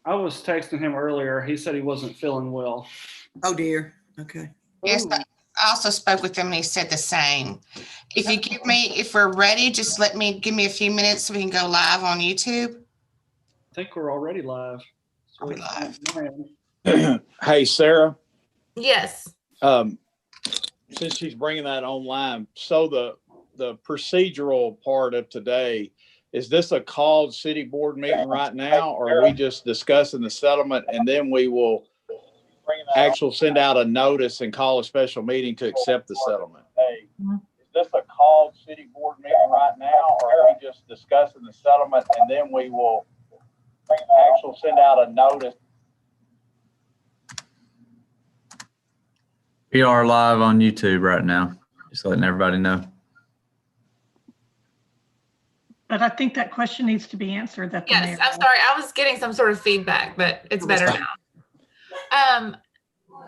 I was texting him earlier. He said he wasn't feeling well. Oh dear. Okay. Yes, I also spoke with him and he said the same. If we're ready, just give me a few minutes so we can go live on YouTube. I think we're already live. Are we live? Hey, Sarah. Yes. Since she's bringing that online, so the procedural part of today, is this a called city board meeting right now, or are we just discussing the settlement and then we will actually send out a notice and call a special meeting to accept the settlement? Hey, is this a called city board meeting right now, or are we just discussing the settlement and then we will actually send out a notice? We are live on YouTube right now, just letting everybody know. But I think that question needs to be answered. That Yes, I'm sorry. I was getting some sort of feedback, but it's better now.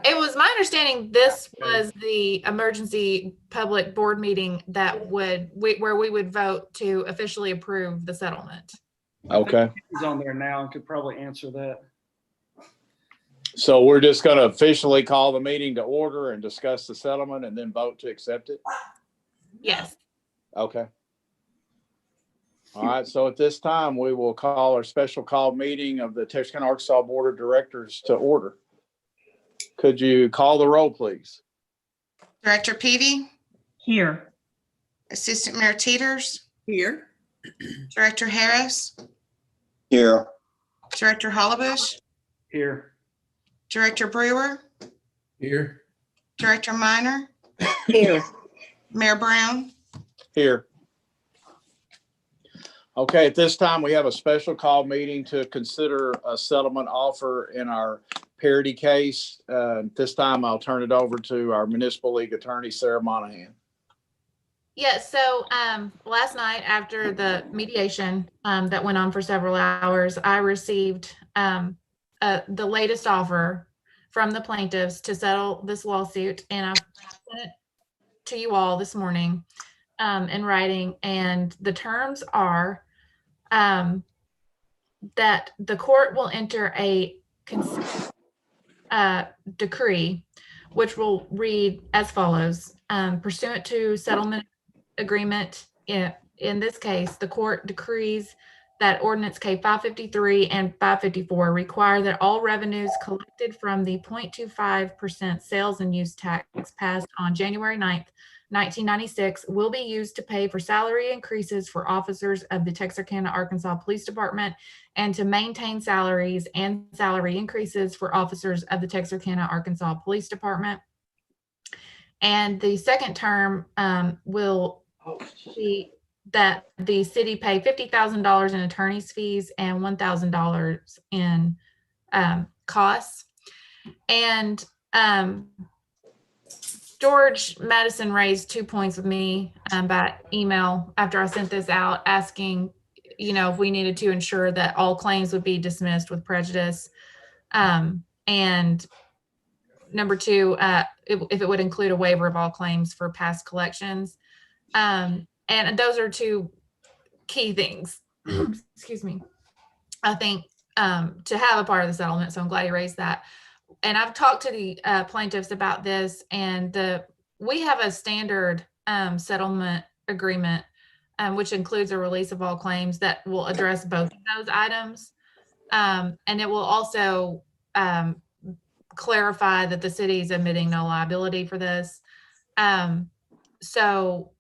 It was my understanding this was the emergency public board meeting that where we would vote to officially approve the settlement. Okay. He's on there now and could probably answer that. So we're just going to officially call the meeting to order and discuss the settlement and then vote to accept it? Yes. Okay. All right. So at this time, we will call our special call meeting of the Texarkana, Arkansas Board of Directors to order. Could you call the roll, please? Director Peavy, Here. Assistant Mayor Teeters, Here. Director Harris, Here. Director Hollebush, Here. Director Brewer, Here. Director Minor, Here. Mayor Brown. Here. Okay, at this time, we have a special call meeting to consider a settlement offer in our parity case. This time, I'll turn it over to our Municipal League Attorney, Sarah Monahan. Yeah, so last night after the mediation that went on for several hours, I received the latest offer from the plaintiffs to settle this lawsuit, and I sent it to you all this morning in writing. And the terms are that the court will enter a consent decree, which will read as follows: pursuant to settlement agreement, in this case, the court decrees that Ordinance K 553 and 554 require that all revenues collected from the 0.25% sales and use tax passed on January 9th, 1996 will be used to pay for salary increases for officers of the Texarkana, Arkansas Police Department, and to maintain salaries and salary increases for officers of the Texarkana, Arkansas Police Department. And the second term will be that the city pay $50,000 in attorney's fees and $1,000 in costs. And George Madison raised 2 points with me by email after I sent this out, asking, if we needed to ensure that all claims would be dismissed with prejudice. And number two, if it would include a waiver of all claims for past collections. And those are two key things, excuse me, I think, to have a part of the settlement. So I'm glad you raised that. And I've talked to the plaintiffs about this, and we have a standard settlement agreement, which includes a release of all claims that will address both of those items. And it will also clarify that the city is admitting no liability for this. So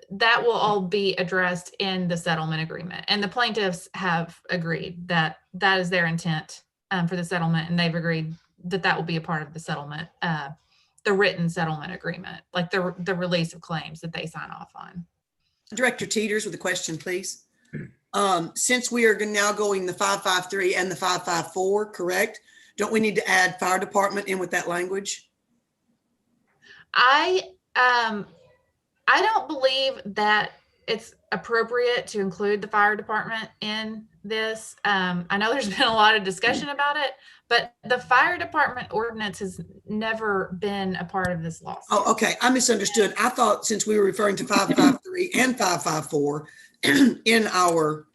that will all be addressed in the settlement agreement. And the plaintiffs have agreed that that is their intent for the settlement. And they've agreed that that will be a part of the settlement, the written settlement agreement, like the release of claims that they sign off on. Director Teeters with a question, please. Since we are now going the 553 and the 554, correct? Don't we need to add fire department in with that language? I don't believe that it's appropriate to include the fire department in this. I know there's been a lot of discussion about it, but the fire department ordinance has never been a part of this lawsuit. Oh, okay. I misunderstood. I thought since we were referring to 553 and 554 in our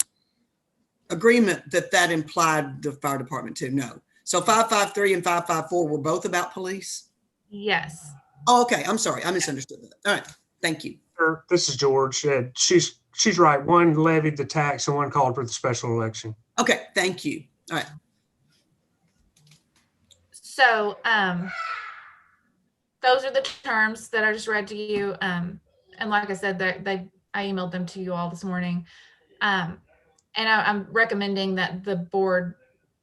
agreement that implied the fire department too? No. So 553 and 554 were both about police? Yes. Oh, okay, I'm sorry. I misunderstood that. All right, thank you. This is George. She's right. One levied the tax and one called for the special election. Okay, thank you. All right. So, those are the terms that I just read to you. And like I said, I emailed them to you all this morning. And I'm recommending that the board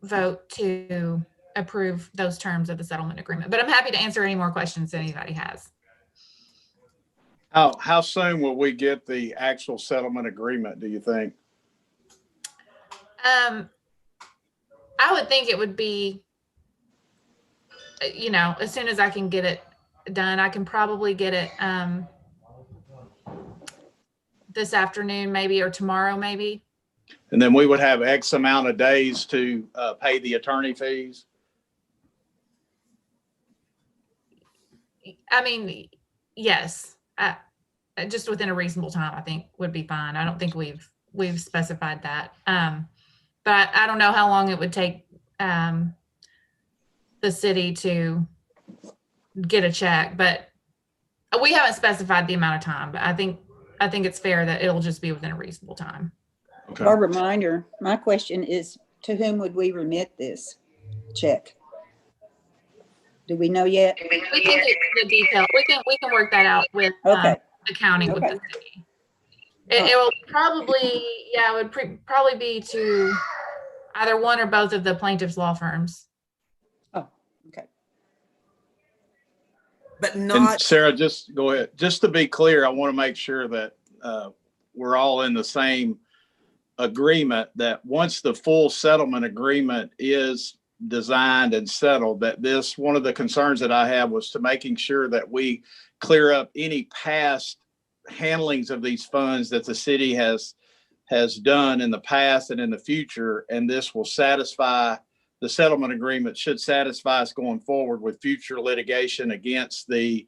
vote to approve those terms of the settlement agreement. But I'm happy to answer any more questions that anybody has. How soon will we get the actual settlement agreement, do you think? I would think it would be, as soon as I can get it done. I can probably get it this afternoon, maybe, or tomorrow, maybe. And then we would have X amount of days to pay the attorney fees? I mean, yes, just within a reasonable time, I think would be fine. I don't think we've specified that. But I don't know how long it would take the city to get a check, but we haven't specified the amount of time, but I think it's fair that it'll just be within a reasonable time. Okay. Barbara Minder, my question is, to whom would we remit this check? Do we know yet? We can get the detail. We can work that out with Okay. accounting with Okay. the city. It will probably, it would probably be to either one or both of the plaintiff's law firms. Oh, okay. But And not, Sarah, just go ahead. Just to be clear, I want to make sure that we're all in the same agreement that once the full settlement agreement is designed and settled, that one of the concerns that I have was to making sure that we clear up any past handlings of these funds that the city has done in the past and in the future. And this will satisfy, the settlement agreement should satisfy us going forward with future litigation against the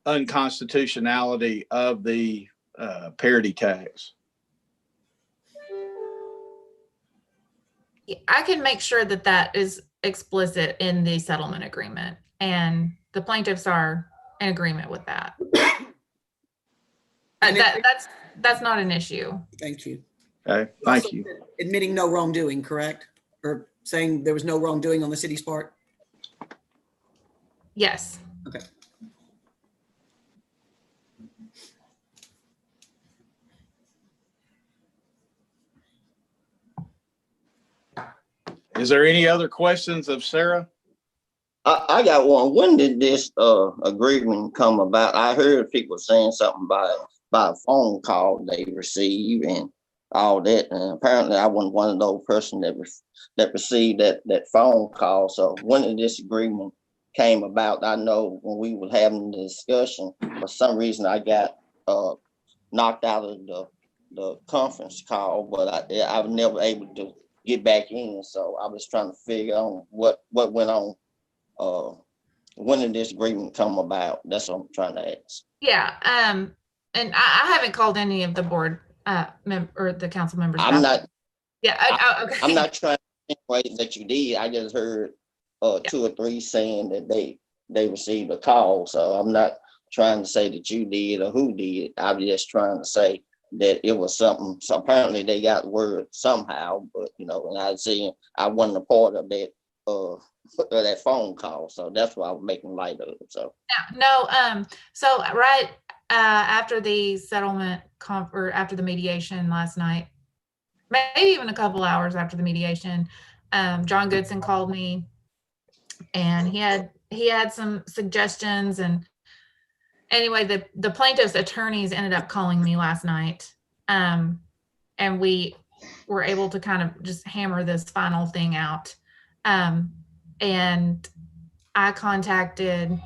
unconstitutionality of the parity tax. I can make sure that is explicit in the settlement agreement, and the plaintiffs are in agreement with that. That's not an issue. thank you. Okay, thank you. Admitting no wrongdoing, correct? Or saying there was no wrongdoing on the city's part? Yes. Okay. Is there any other questions of Sarah? I got one. When did this agreement come about? I heard people saying something by a phone call they received and all that. And apparently I wasn't one of those persons that received that phone call. So when did this agreement came about? I know when we were having the discussion, for some reason I got knocked out of the conference call, but I was never able to get back in. So I was trying to figure out what went on. When did this agreement come about? That's what I'm trying to ask. Yeah. And I haven't called any of the board or the council members. I'm not. Yeah. Okay. I'm not trying to insinuate that you did. I just heard 2 or 3 saying that they received a call. So I'm not trying to say that you did or who did. I'm just trying to say that it was something. So apparently they got word somehow, but and I wasn't a part of that that phone call. So that's why I was making light of it. So No. So right after the settlement or after the mediation last night, maybe even a couple hours after the mediation, John Goodson called me, and he had some suggestions. And anyway, the plaintiff's attorneys ended up calling me last night, and we were able to kind of just hammer this final thing out. And I contacted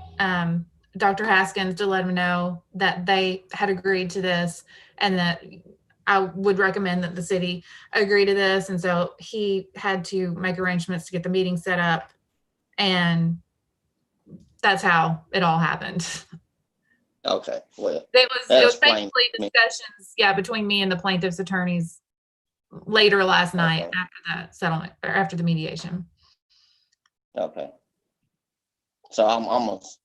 Dr. Haskins to let him know that they had agreed to this and that I would recommend that the city agree to this. And so he had to make arrangements to get the meeting set up. And that's how it all happened. okay, well, It was basically explains me. discussions, between me and the plaintiff's attorneys later last night Okay. after the settlement or after the mediation. Okay. So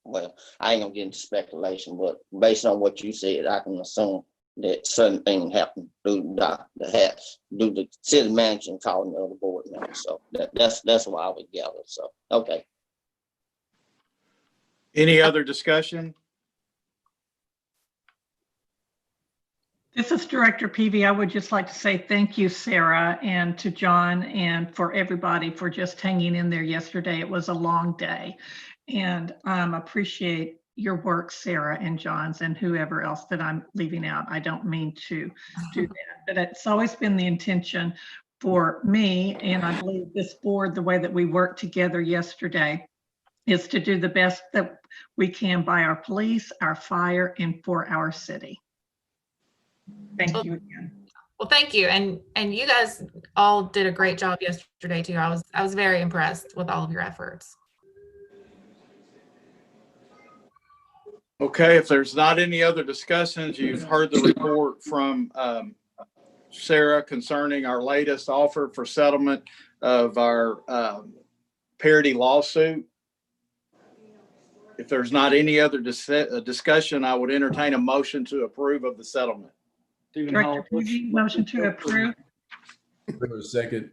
well, I ain't gonna get into speculation, but based on what you said, I can assume that certain things happen through the city manager and calling the other board members. So that's why I would gather. So, okay. Any other discussion? This is Director Peavy. I would just like to say thank you, Sarah, and to John, and for everybody for just hanging in there yesterday. It was a long day. And appreciate your work, Sarah and John's and whoever else that I'm leaving out. I don't mean to do that, but it's always been the intention for me, and I believe this board, the way that we worked together yesterday, is to do the best that we can by our police, our fire, and for our city. Thank you again. Well, thank you. And you guys all did a great job yesterday too. I was very impressed with all of your efforts. Okay, if there's not any other discussions, you've heard the report from Sarah concerning our latest offer for settlement of our parity lawsuit. If there's not any other discussion, I would entertain a motion to approve of the settlement. Stephen Director Hall, Peavy, motion to approve. Second.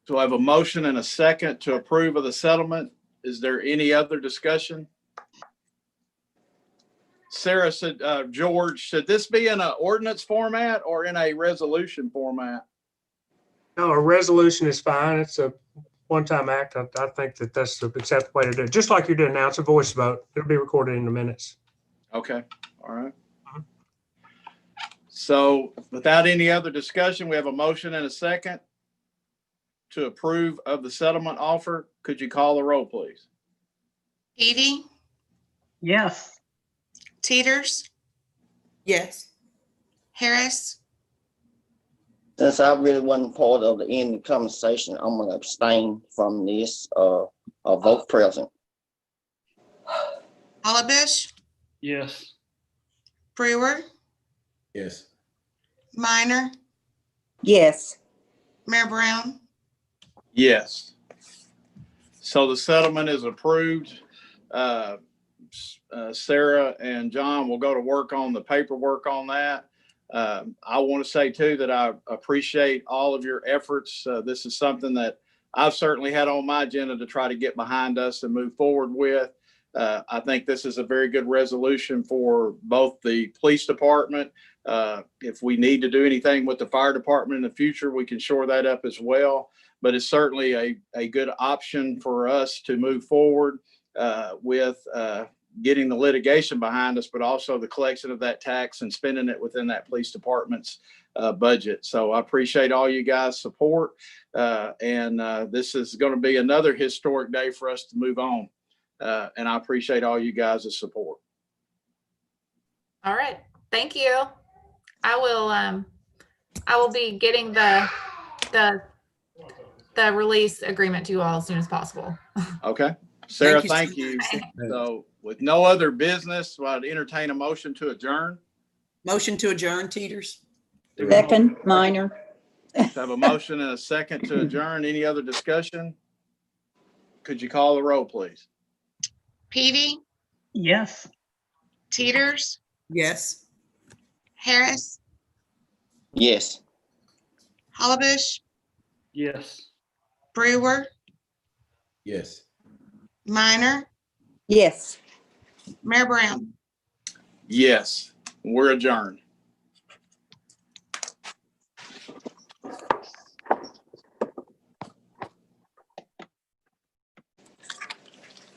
So I have a motion and a second to approve of the settlement. Is there any other discussion? Sarah said, George, should this be in an ordinance format or in a resolution format? No, a resolution is fine. It's a one-time act. I think that that's the acceptable way to do it. Just like you're doing now, it's a voice vote. It'll be recorded in the minutes. Okay, all right. So without any other discussion, we have a motion and a second to approve of the settlement offer. Could you call the roll, please? Peavy, Yes. Teeters, Yes. Harris, Since I really wasn't part of the end of the conversation, I'm gonna abstain from this, vote present. Hollabush, yes. Brewer, Yes. Minor, Yes. Mayor Brown. Yes. So the settlement is approved. Sarah and John will go to work on the paperwork on that. I want to say too that I appreciate all of your efforts. This is something that I've certainly had on my agenda to try to get behind us and move forward with. I think this is a very good resolution for both the police department. If we need to do anything with the fire department in the future, we can shore that up as well. But it's certainly a good option for us to move forward with getting the litigation behind us, but also the collection of that tax and spending it within that police department's budget. So I appreciate all you guys' support. And this is going to be another historic day for us to move on. And I appreciate all you guys' support. All right. Thank you. I will be getting the release agreement to you all as soon as possible. Okay. Sarah, Thank you, thank you. So with no other business, I'd entertain a motion to adjourn. Motion to adjourn, Teeters. Second, Minor. Have a motion and a second to adjourn. Any other discussion? Could you call the roll, please? Peavy, Yes. Teeters, Yes. Harris, Yes. Hollabush, Yes. Brewer, Yes. Minor, Yes. Mayor Brown. Yes, we're adjourned.